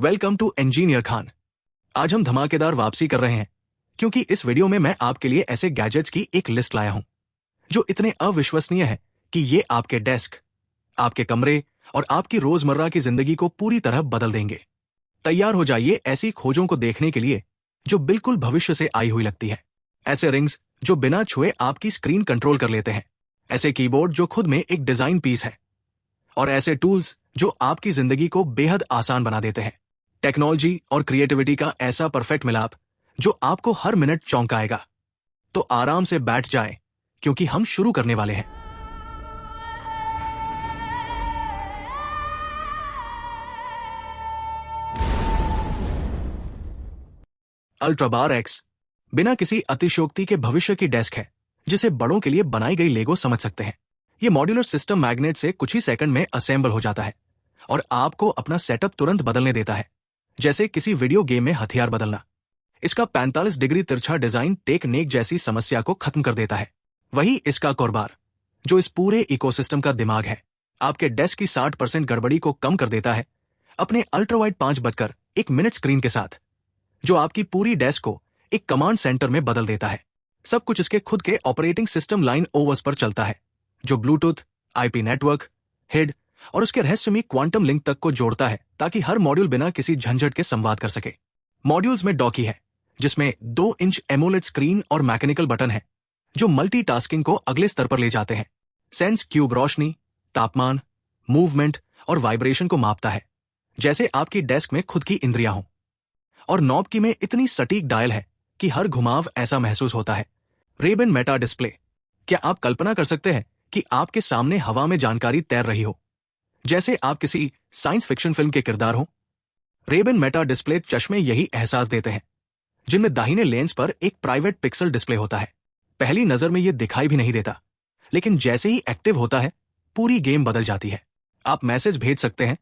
Welcome to engineer Khan. आज हम धमाकेदार वापसी कर रहे हैं क्योंकि इस वीडियो में मैं आपके लिए ऐसे गैजेट्स की एक लिस्ट लाया हूं जो इतने अविश्वसनीय है कि ये आपके डेस्क, आपके कमरे और आपकी रोजमर्रा की जिंदगी को पूरी तरह बदल देंगे। तैयार हो जाइए ऐसी खोजों को देखने के लिए जो बिल्कुल भविष्य से आई हुई लगती है। ऐसे रिंग्स जो बिना छुए आपकी स्क्रीन कंट्रोल कर लेते हैं, ऐसे कीबोर्ड जो खुद में एक डिजाइन पीस है, और ऐसे टूल्स जो आपकी जिंदगी को बेहद आसान बना देते हैं। टेक्नोलॉजी और क्रिएटिविटी का ऐसा परफेक्ट मिलाप जो आपको हर मिनट चौंकाएगा। तो आराम से बैठ जाएं क्योंकि हम शुरू करने वाले हैं। अल्ट्राबार एक्स बिना किसी अतिशयोक्ति के भविष्य की डेस्क है जिसे बड़ों के लिए बनाई गई लेगो समझ सकते हैं। यह मॉड्यूलर सिस्टम मैग्नेट से कुछ ही सेकंड में असेंबल हो जाता है और आपको अपना सेटअप तुरंत बदलने देता है, जैसे किसी वीडियो गेम में हथियार बदलना। इसका 45 डिग्री तिरछा डिजाइन टेक-नेक जैसी समस्या को खत्म कर देता है। वही इसका कोरबार जो इस पूरे इकोसिस्टम का दिमाग है, आपके डेस्क की 60% गड़बड़ी को कम कर देता है अपने अल्ट्रावाइड 5:1 स्क्रीन के साथ, जो आपकी पूरी डेस्क को एक कमांड सेंटर में बदल देता है। सब कुछ इसके खुद के ऑपरेटिंग सिस्टम लाइन ओवर्स पर चलता है जो ब्लूटूथ, आईपी नेटवर्क, हिड और उसके रहस्यमयी क्वांटम लिंक तक को जोड़ता है ताकि हर मॉड्यूल बिना किसी झंझट के संवाद कर सके। मॉड्यूल्स में डॉकी है जिसमें 2 इंच एमोलेड स्क्रीन और मैकेनिकल बटन है जो मल्टीटास्किंग को अगले स्तर पर ले जाते हैं। सेंस क्यूब रोशनी, तापमान, मूवमेंट और वाइब्रेशन को मापता है जैसे आपकी डेस्क में खुद की इंद्रियां हों। और नॉब की में इतनी सटीक डायल है कि हर घुमाव ऐसा महसूस होता है। Ray-Ban मेटा डिस्प्ले, क्या आप कल्पना कर सकते हैं कि आपके सामने हवा में जानकारी तैर रही हो जैसे आप किसी साइंस फिक्शन फिल्म के किरदार हो। Ray-Ban मेटा डिस्प्ले चश्मे यही एहसास देते हैं जिनमें दाहिने लेंस पर एक प्राइवेट पिक्सल डिस्प्ले होता है। पहली नजर में यह दिखाई भी नहीं देता, लेकिन जैसे ही एक्टिव होता है पूरी गेम बदल जाती है। आप मैसेज भेज सकते हैं,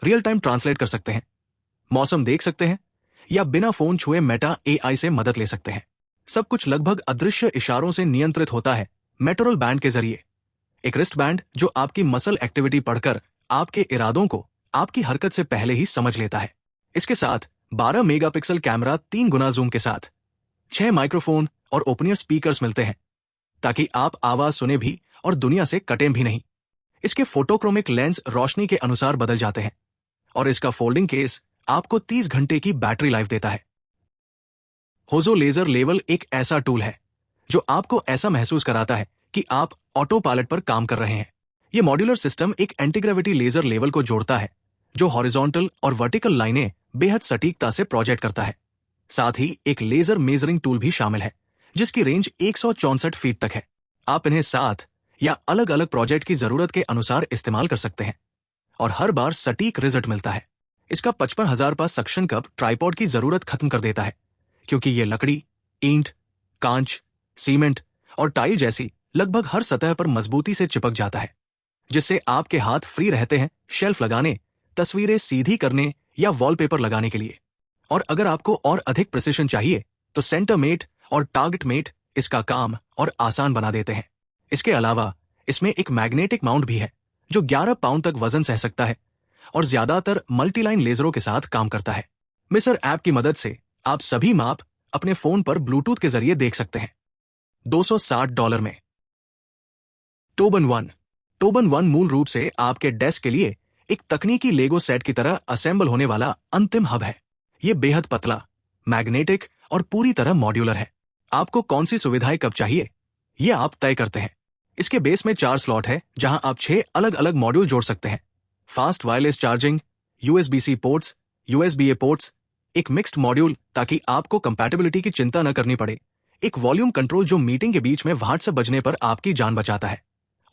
रियल टाइम ट्रांसलेट कर सकते हैं, मौसम देख सकते हैं या बिना फोन छुए मेटा एआई से मदद ले सकते हैं। सब कुछ लगभग अदृश्य इशारों से नियंत्रित होता है मेटोरल बैंड के जरिए, एक रिस्ट बैंड जो आपकी मसल एक्टिविटी पढ़कर आपके इरादों को आपकी हरकत से पहले ही समझ लेता है। इसके साथ 12 मेगापिक्सल कैमरा 3 गुना जूम के साथ 6 माइक्रोफोन और ओपन ईयर स्पीकर्स मिलते हैं ताकि आप आवाज सुने भी और दुनिया से कटें भी नहीं। इसके फोटोक्रोमिक लेंस रोशनी के अनुसार बदल जाते हैं और इसका फोल्डिंग केस आपको 30 घंटे की बैटरी लाइफ देता है। होजो लेजर लेवल एक ऐसा टूल है जो आपको ऐसा महसूस कराता है कि आप ऑटो पायलट पर काम कर रहे हैं। यह मॉड्यूलर सिस्टम एक एंटीग्रेविटी लेजर लेवल को जोड़ता है जो हॉरिजॉन्टल और वर्टिकल लाइनें बेहद सटीकता से प्रोजेक्ट करता है। साथ ही एक लेजर मेजरिंग टूल भी शामिल है जिसकी रेंज 164 फीट तक है। आप इन्हें साथ या अलग अलग प्रोजेक्ट की जरूरत के अनुसार इस्तेमाल कर सकते हैं और हर बार सटीक रिजल्ट मिलता है। इसका 55,000 पास सक्शन कप ट्राइपॉड की जरूरत खत्म कर देता है क्योंकि यह लकड़ी, ईंट, कांच, सीमेंट और टाइल जैसी लगभग हर सतह पर मजबूती से चिपक जाता है, जिससे आपके हाथ फ्री रहते हैं शेल्फ लगाने, तस्वीरें सीधी करने या वॉलपेपर लगाने के लिए। और अगर आपको और अधिक प्रिसिशन चाहिए तो सेंटर मेट और टारगेट मेट इसका काम और आसान बना देते हैं। इसके अलावा इसमें एक मैग्नेटिक माउंट भी है जो 11 पाउंड तक वजन सह सकता है और ज्यादातर मल्टीलाइन लेजरों के साथ काम करता है। मिसर ऐप की मदद से आप सभी माप अपने फोन पर ब्लूटूथ के जरिए देख सकते हैं। $260 में टोबन वन मूल रूप से आपके डेस्क के लिए एक तकनीकी लेगो सेट की तरह असेंबल होने वाला अंतिम हब है। यह बेहद पतला, मैग्नेटिक और पूरी तरह मॉड्यूलर है। आपको कौन सी सुविधाएं कब चाहिए यह आप तय करते हैं। इसके बेस में 4 स्लॉट है जहां आप 6 अलग अलग मॉड्यूल जोड़ सकते हैं। Fast wireless charging, USB-C ports, USB-A ports, एक मिक्स्ड मॉड्यूल ताकि आपको कंपैटिबिलिटी की चिंता न करनी पड़े, एक वॉल्यूम कंट्रोल जो मीटिंग के बीच में व्हाट्सएप बजने पर आपकी जान बचाता है,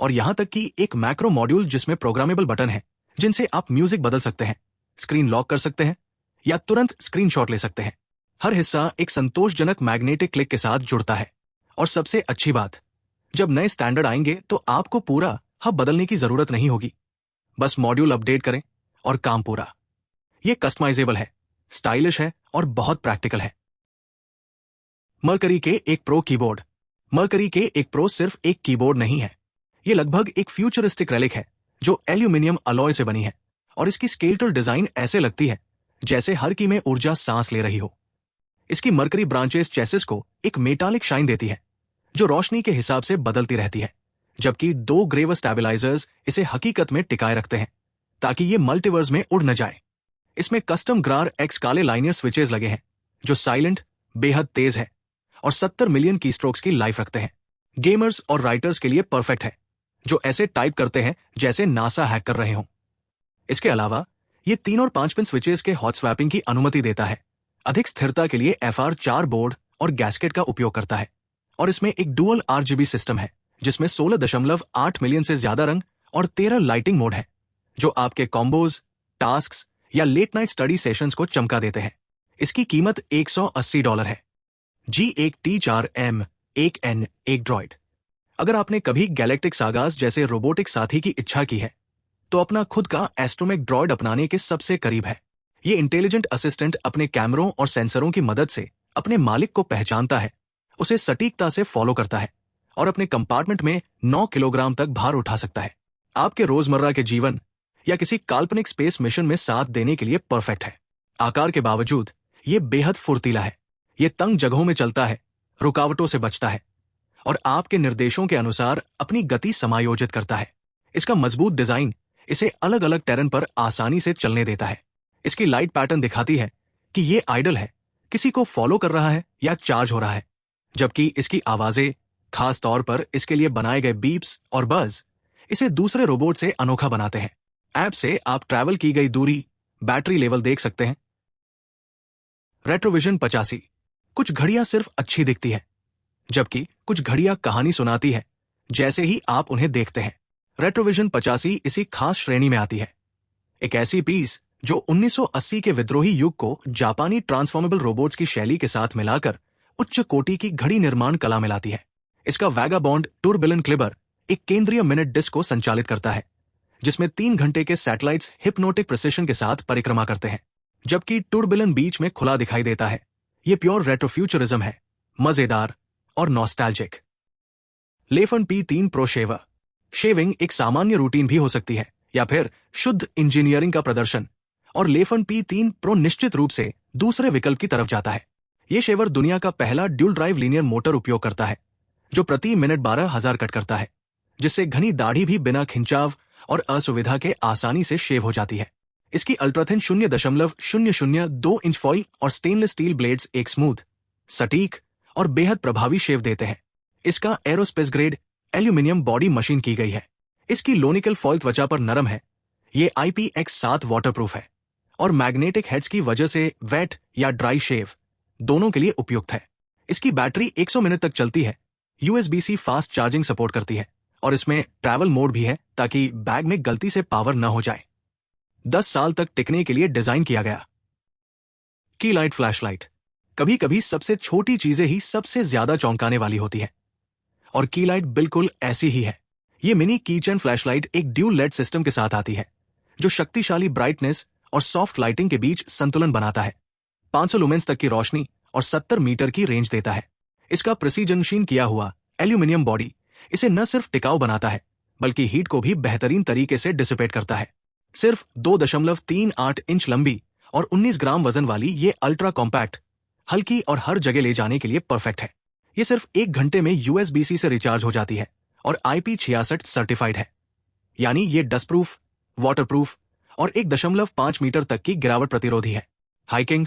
और यहां तक कि एक मैक्रो मॉड्यूल जिसमें प्रोग्रामेबल बटन है जिनसे आप म्यूजिक बदल सकते हैं, स्क्रीन लॉक कर सकते हैं या तुरंत स्क्रीनशॉट ले सकते हैं। हर हिस्सा एक संतोषजनक मैग्नेटिक क्लिक के साथ जुड़ता है। और सबसे अच्छी बात, जब नए स्टैंडर्ड आएंगे तो आपको पूरा हब बदलने की जरूरत नहीं होगी। बस मॉड्यूल अपडेट करें और काम पूरा। यह कस्टमाइजेबल है, स्टाइलिश है और बहुत प्रैक्टिकल है। मर्करी के एक प्रो कीबोर्ड। मर्करी के एक प्रो सिर्फ एक कीबोर्ड नहीं है, यह लगभग एक फ्यूचरिस्टिक रेलिक है जो एल्यूमिनियम अलॉय से बनी है और इसकी स्केलेटल डिजाइन ऐसे लगती है जैसे हर की में ऊर्जा सांस ले रही हो। इसकी मरकरी ब्रांचेस चेसिस को एक मेटालिक शाइन देती है जो रोशनी के हिसाब से बदलती रहती है, जबकि 2 ग्रेव स्टेबलाइजर्स इसे हकीकत में टिकाए रखते हैं ताकि ये मल्टीवर्स में उड़ न जाए। इसमें कस्टम ग्रार एक्स काले लाइनियर स्विचेस लगे हैं जो साइलेंट, बेहद तेज है और 70 मिलियन कीस्ट्रोक्स की लाइफ रखते हैं। गेमर्स और राइटर्स के लिए परफेक्ट है जो ऐसे टाइप करते हैं जैसे नासा हैक कर रहे हों। इसके अलावा ये 3 और 5 पिन स्विचेस के हॉट स्वैपिंग की अनुमति देता है, अधिक स्थिरता के लिए FR4 बोर्ड और गैस्केट का उपयोग करता है, और इसमें एक डुअल RGB सिस्टम है जिसमें 16.8 मिलियन से ज्यादा रंग और 13 लाइटिंग मोड है जो आपके कॉम्बोज, टास्क्स या लेट नाइट स्टडी सेशंस को चमका देते हैं। इसकी कीमत $180 है। G1T4M 1N 1 droid. अगर आपने कभी गैलेक्टिक सागास जैसे रोबोटिक साथी की इच्छा की है तो अपना खुद का एस्ट्रोमेक ड्रॉइड अपनाने के सबसे करीब है। ये इंटेलिजेंट असिस्टेंट अपने कैमरों और सेंसरों की मदद से अपने मालिक को पहचानता है, उसे सटीकता से फॉलो करता है और अपने कंपार्टमेंट में 9 किलोग्राम तक भार उठा सकता है। आपके रोजमर्रा के जीवन या किसी काल्पनिक स्पेस मिशन में साथ देने के लिए परफेक्ट है। आकार के बावजूद ये बेहद फुर्तीला है, ये तंग जगहों में चलता है, रुकावटों से बचता है और आपके निर्देशों के अनुसार अपनी गति समायोजित करता है। इसका मजबूत डिजाइन इसे अलग अलग टेरेन पर आसानी से चलने देता है। इसकी लाइट पैटर्न दिखाती है कि ये आइडल है, किसी को फॉलो कर रहा है या चार्ज हो रहा है, जबकि इसकी आवाजें, खास तौर पर इसके लिए बनाए गए बीप्स और बज, इसे दूसरे रोबोट से अनोखा बनाते हैं। ऐप से आप ट्रैवल की गई दूरी, बैटरी लेवल देख सकते हैं। रेट्रोविजन 85। कुछ घड़ियां सिर्फ अच्छी दिखती है, जबकि कुछ घड़ियां कहानी सुनाती है जैसे ही आप उन्हें देखते हैं। रेट्रोविजन 85 इसी खास श्रेणी में आती है, एक ऐसी पीस जो 1980 के विद्रोही युग को जापानी ट्रांसफॉर्मेबल रोबोट्स की शैली के साथ मिलाकर उच्च कोटि की घड़ी निर्माण कला में लाती है। इसका वैगाबॉन्ड टूरबिलन क्लिबर एक केंद्रीय मिनट डिस्क को संचालित करता है जिसमें 3 घंटे के सैटेलाइट्स हिप्नोटिक प्रिसिशन के साथ परिक्रमा करते हैं, जबकि टूरबिलन बीच में खुला दिखाई देता है। यह प्योर रेट्रोफ्यूचरिज्म है, मजेदार और nostalgic. Lefan P3 pro shaver. Shaving एक सामान्य रूटीन भी हो सकती है या फिर शुद्ध इंजीनियरिंग का प्रदर्शन, और लेफन P3 प्रो निश्चित रूप से दूसरे विकल्प की तरफ जाता है। यह शेवर दुनिया का पहला ड्यूल ड्राइव लीनियर मोटर उपयोग करता है जो प्रति मिनट 12,000 कट करता है, जिससे घनी दाढ़ी भी बिना खिंचाव और असुविधा के आसानी से शेव हो जाती है। इसकी अल्ट्राथिन 0.002 इंच फॉइल और स्टेनलेस स्टील ब्लेड्स एक स्मूथ, सटीक और बेहद प्रभावी शेव देते हैं। इसका aerospace grade aluminium body machine की गई है। इसकी लोनिकल फॉइल त्वचा पर नरम है। ये IPX7 वाटरप्रूफ है और मैग्नेटिक हेड्स की वजह से वेट या ड्राई शेव दोनों के लिए उपयुक्त है। इसकी बैटरी 100 मिनट तक चलती है, USB-C फास्ट चार्जिंग सपोर्ट करती है और इसमें ट्रैवल मोड भी है ताकि बैग में गलती से पावर न हो जाए। 10 साल तक टिकने के लिए डिजाइन किया गया। की लाइट फ्लैशलाइट। कभी कभी सबसे छोटी चीजें ही सबसे ज्यादा चौंकाने वाली होती है, और की लाइट बिल्कुल ऐसी ही है। ये मिनी कीचेन फ्लैशलाइट एक ड्यूल लेड सिस्टम के साथ आती है जो शक्तिशाली ब्राइटनेस और सॉफ्ट लाइटिंग के बीच संतुलन बनाता है। 500 लुमेन्स तक की रोशनी और 70 मीटर की रेंज देता है। इसका प्रिसीजनशीन किया हुआ एल्यूमिनियम बॉडी इसे न सिर्फ टिकाऊ बनाता है बल्कि हीट को भी बेहतरीन तरीके से डिसिपेट करता है। सिर्फ 2.38 इंच लंबी और 19 ग्राम वजन वाली ये अल्ट्रा कॉम्पैक्ट, हल्की और हर जगह ले जाने के लिए परफेक्ट है। ये सिर्फ 1 घंटे में USB-C से रिचार्ज हो जाती है और IP66 सर्टिफाइड है, यानी ये डस्टप्रूफ, वाटरप्रूफ और 1.5 मीटर तक की गिरावट प्रतिरोधी है। हाइकिंग,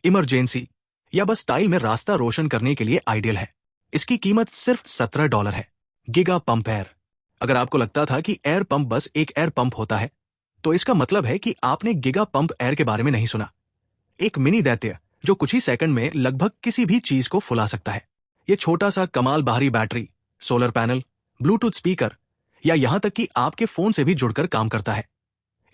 इमरजेंसी या बस स्टाइल में रास्ता रोशन करने के लिए आइडियल है। इसकी कीमत सिर्फ $17 है। Giga pump air. अगर आपको लगता था कि एयर पंप बस एक एयर पंप होता है तो इसका मतलब है कि आपने गिगा पंप एयर के बारे में नहीं सुना। एक मिनी दैत्य जो कुछ ही सेकंड में लगभग किसी भी चीज को फुला सकता है। ये छोटा सा कमाल बाहरी battery, solar panel, Bluetooth speaker या यहां तक कि आपके फोन से भी जुड़कर काम करता है।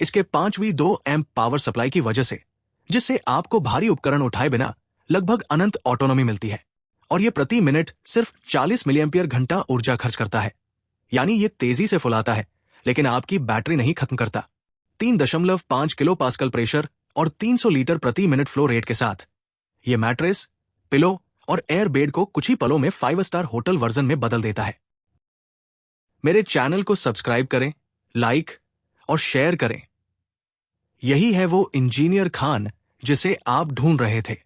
इसके 5V2 एम्प पावर सप्लाई की वजह से, जिससे आपको भारी उपकरण उठाए बिना लगभग अनंत ऑटोनॉमी मिलती है, और यह प्रति मिनट सिर्फ 40 मिलिएम्पियर घंटा ऊर्जा खर्च करता है। यानी ये तेजी से फुलाता है लेकिन आपकी बैटरी नहीं खत्म करता। 3.5 किलो पास्कल प्रेशर और 300 लीटर प्रति मिनट फ्लो रेट के साथ ये मैट्रेस, पिलो और एयर बेड को कुछ ही पलों में 5 स्टार होटल वर्जन में बदल देता है। मेरे चैनल को सब्सक्राइब करें, लाइक और शेयर करें। यही है वो इंजीनियर खान जिसे आप ढूंढ रहे थे।